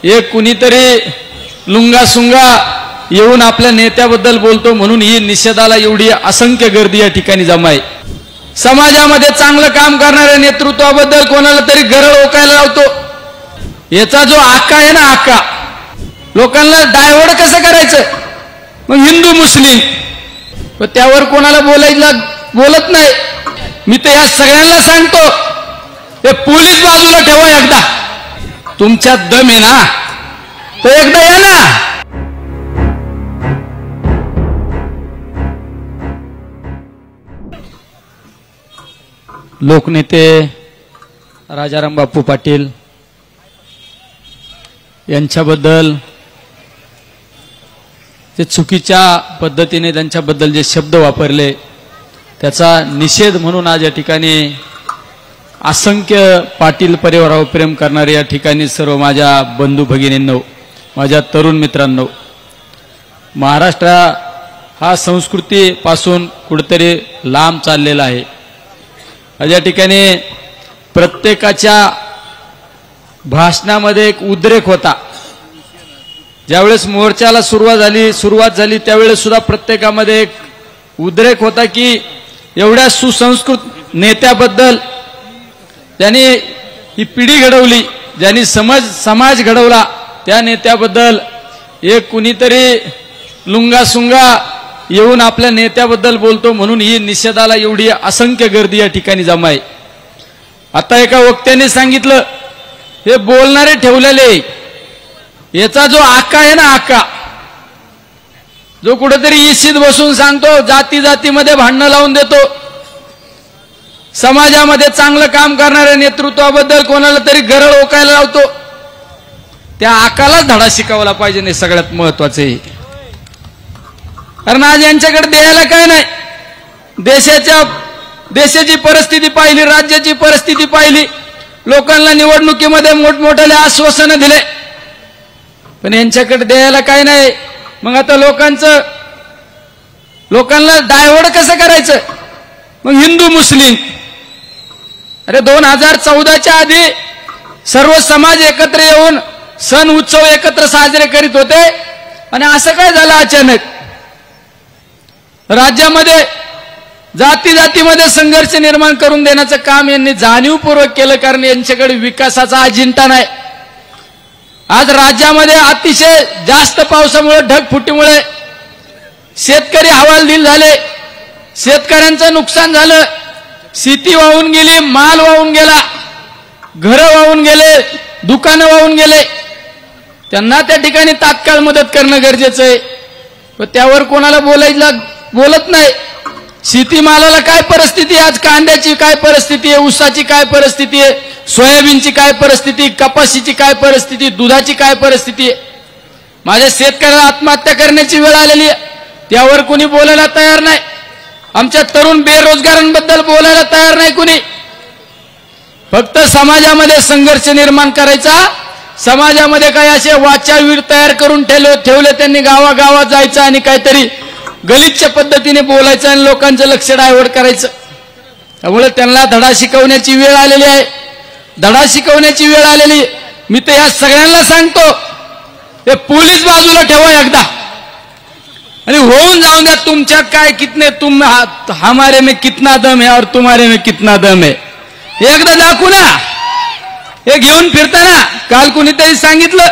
एक कुणीतरी लुंगा सुंगा येऊन आपल्या नेत्याबद्दल बोलतो म्हणून ही निषेधाला एवढी असंख्य गर्दी या ठिकाणी जमा आहे। समाजामध्ये चांगलं काम करणाऱ्या नेतृत्वाबद्दल कोणाला तरी गरळ ओकायला लावतो। याचा जो आका आहे ना, आका लोकांना डायव्हर्ट कसं करायचं, मग हिंदू मुस्लिम, पण त्यावर कोणाला बोलत नाही। मी तर या सगळ्यांना सांगतो, हे पोलीस बाजूला ठेवा, एकदा तुमच्यात दम आहे ना तो एकदा या ना। लोकनेते राजाराम बापू पाटील यांच्याबद्दल जे चुकीच्या पद्धतीने त्यांच्याबद्दल जे शब्द वापरले त्याचा निषेध म्हणून आज या ठिकाणी असंख्य पाटील परिवारावर प्रेम करणारे या ठिकाणी सर्व माझ्या बंधू भगिनींनो, माझ्या तरुण मित्रांनो, महाराष्ट्र हा संस्कृतीपासून कुठेतरी लांब चाललेला आहे। आज या ठिकाणी प्रत्येकाच्या भाषणामध्ये एक उद्रेक होता। ज्यावेळेस मोर्चाला सुरुवात झाली त्यावेळेस सुद्धा प्रत्येकामध्ये एक उद्रेक होता की एवढ्या सुसंस्कृत नेत्याबद्दल, ज्यांनी ही पिढी घडवली, ज्यांनी समाज घडवला, त्या नेत्याबद्दल एक कुणीतरी लुंगा सुंगा येऊन आपल्या नेत्याबद्दल बोलतो म्हणून ही निषेधाला एवढी असंख्य गर्दी या ठिकाणी जमा आहे। आता एका वक्त्याने सांगितलं, हे बोलणारे ठेवलेले, याचा जो आका आहे ना, आका जो कुठेतरी इशीत बसून सांगतो, जाती जातीमध्ये भांडणं लावून देतो, समाजामध्ये चांगलं काम करणाऱ्या नेतृत्वाबद्दल कोणाला तरी गरळ ओकायला लावतो, त्या आकालाच धडा शिकवला पाहिजे। नाही सगळ्यात महत्वाचं आहे, कारण आज यांच्याकडे द्यायला काय नाही। देशाची परिस्थिती पाहिली, राज्याची परिस्थिती पाहिली, लोकांना निवडणुकीमध्ये मोठमोठ्याले आश्वासनं दिले, पण यांच्याकडे द्यायला काय नाही। मग आता लोकांना डायव्हर्ट कसं करायचं, मग हिंदू मुस्लिम। अरे 2014च्या आधी सर्व समाज एकत्र येऊन सण उत्सव एकत्र साजरे करीत होते, आणि असं काय झालं अचानक राज्यामध्ये जाती जातीमध्ये संघर्ष निर्माण करून देण्याचं काम यांनी जाणीवपूर्वक केलं, कारण यांच्याकडे विकासाचा अजेंडा नाही। आज राज्यामध्ये अतिशय जास्त पावसामुळे, ढगफुटीमुळे शेतकरी हवालदिल झाले, शेतकऱ्यांचं नुकसान झालं, शेती वाहून गेली, माल वाहून गेला, घरं वाहून गेले, दुकानं वाहून गेले, त्यांना त्या ठिकाणी तात्काळ मदत करणं गरजेचं आहे, पण त्यावर कोणाला बोलत नाही। शेतीमालाला काय परिस्थिती आहे, आज कांद्याची काय परिस्थिती आहे, ऊसाची काय परिस्थिती आहे, सोयाबीनची काय परिस्थिती, कपाशीची काय परिस्थिती, दुधाची काय परिस्थिती आहे। माझ्या शेतकऱ्याला आत्महत्या करण्याची वेळ आलेली आहे, त्यावर कोणी बोलायला तयार नाही। आमच्या तरुण बेरोजगारांबद्दल बोलायला तयार नाही कोणी। फक्त समाजामध्ये संघर्ष निर्माण करायचा, समाजामध्ये काही असे वाचावीर तयार करून ठेवले त्यांनी, गावागावात जायचं आणि काहीतरी गलिच्छ पद्धतीने बोलायचं आणि लोकांचं लक्ष डायव्हर्ट करायचं। त्यामुळे त्यांना धडा शिकवण्याची वेळ आलेली आहे, धडा शिकवण्याची वेळ आलेली। मी तर या सगळ्यांना सांगतो, हे पोलीस बाजूला ठेवा एकदा, आणि होऊन जाऊन द्या तुमच्यात काय, कितने तुम हमारे में कितना दम है और तुम्हारे में कितना दम है, एकदा दाखवू ना। हे घेऊन फिरताना काल कुणीतरी सांगितलं,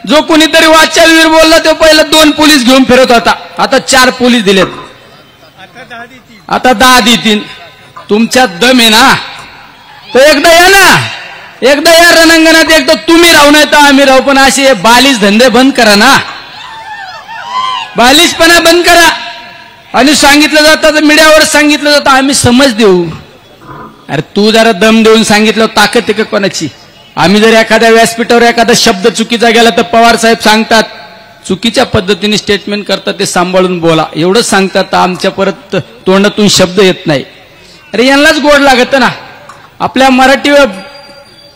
जो कुणीतरी वाचावीर बोलला तो पहिला 2 पोलीस घेऊन फिरत होता, आता 4 पोलीस दिलेत, आता 10 देतील। तुमच्यात दम आहे ना तो एकदा या ना, एकदा या रणांगणात, एकदा तुम्ही राहू नाही तर आम्ही राहू, पण असे बालिश धंदे बंद करा ना, बालिशपणा बंद करा। आणि सांगितलं जातं, मीडियावर सांगितलं जातं आम्ही समज देऊ, अरे तू जरा दम देऊन सांगितलं, ताकद आहे का कोणाची? आम्ही जर एखाद्या व्यासपीठावर एखादा शब्द चुकीचा गेला तर पवार साहेब सांगतात, चुकीच्या पद्धतीने स्टेटमेंट करतात, ते सांभाळून बोला, एवढंच सांगतात, आमच्या परत तोंडातून शब्द येत नाही। अरे यांनाच गोड लागत ना। आपल्या मराठी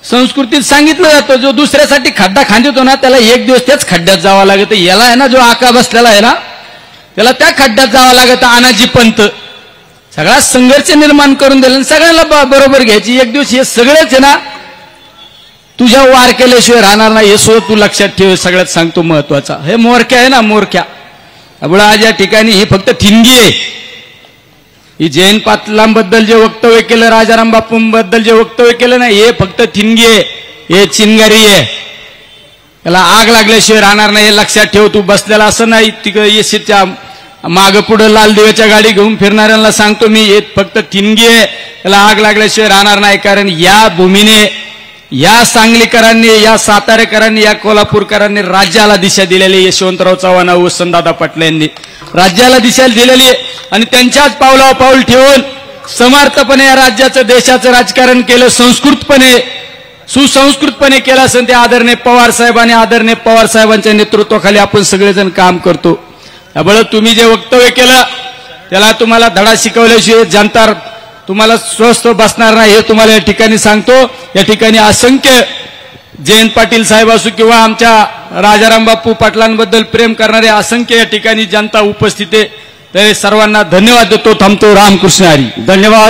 संस्कृतीत सांगितलं जातं, जो दुसऱ्यासाठी खड्डा खांदतो ना त्याला एक दिवस त्याच खड्ड्यात जावं लागतं। याला आहे ना, जो आका बसलेला आहे ना, त्याला त्या खड्ड्यात जावं लागतं। अनाजी पंत सगळा संघर्ष निर्माण करून दिला, सगळ्यांना बरोबर घ्यायची, एक दिवस हे सगळेच आहे ना तुझ्या वार केल्याशिवाय राहणार नाही हे सुद्धा तू लक्षात ठेव. सगळ्यात सांगतो महत्वाचा, हे मोरक्या आहे ना, मोरक्या. त्यामुळे आज या ठिकाणी ही फक्त ठिणगी आहे. ही जयंत पाटलांबद्दल जे वक्तव्य केलं, राजाराम बापूंबद्दल जे वक्तव्य केलं ना, हे फक्त ठिणगी आहे, हे चिंगारी आहे. त्याला आग लागल्याशिवाय राहणार नाही हे लक्षात ठेव. तू बसलेला असं नाही तिकडे येशीच्या माग पुढे लाल दिव्याच्या गाडी घेऊन फिरणाऱ्यांना सांगतो मी, हे फक्त ठिणगी आहे, त्याला आग लागल्याशिवाय राहणार नाही. कारण या भूमीने, या सांगलीकरांनी, या सातारेकरांनी, या कोल्हापूरकरांनी राज्याला दिशा दिलेली. यशवंतराव चव्हाण, वसंतदादा पाटील यांनी राज्याला दिशा दिलेली आहे आणि त्यांच्याच पावलावर पाऊल ठेवून समर्थपणे या राज्याचं, देशाचं राजकारण केलं. संस्कृतपणे, सुसंस्कृतपणे केलं असेल ते आदरणीय पवार साहेबांनी, आदरणीय पवार साहेबांच्या नेतृत्वाखाली आपण सगळेजण काम करतो. त्यामुळे तुम्ही जे वक्तव्य केलं त्याला तुम्हाला धडा शिकवल्याशिवाय जनता तुम्हाला स्वस्थ बसणार नाही हे तुम्हाला या ठिकाणी सांगतो. या ठिकाणी असंख्य जयंत पाटील साहेब असो किंवा आमच्या राजाराम बापू पाटलांबद्दल प्रेम करणारे असंख्य या ठिकाणी जनता उपस्थित आहे. तर सर्वांना धन्यवाद देतो. थांबतो. रामकृष्ण हरी. धन्यवाद.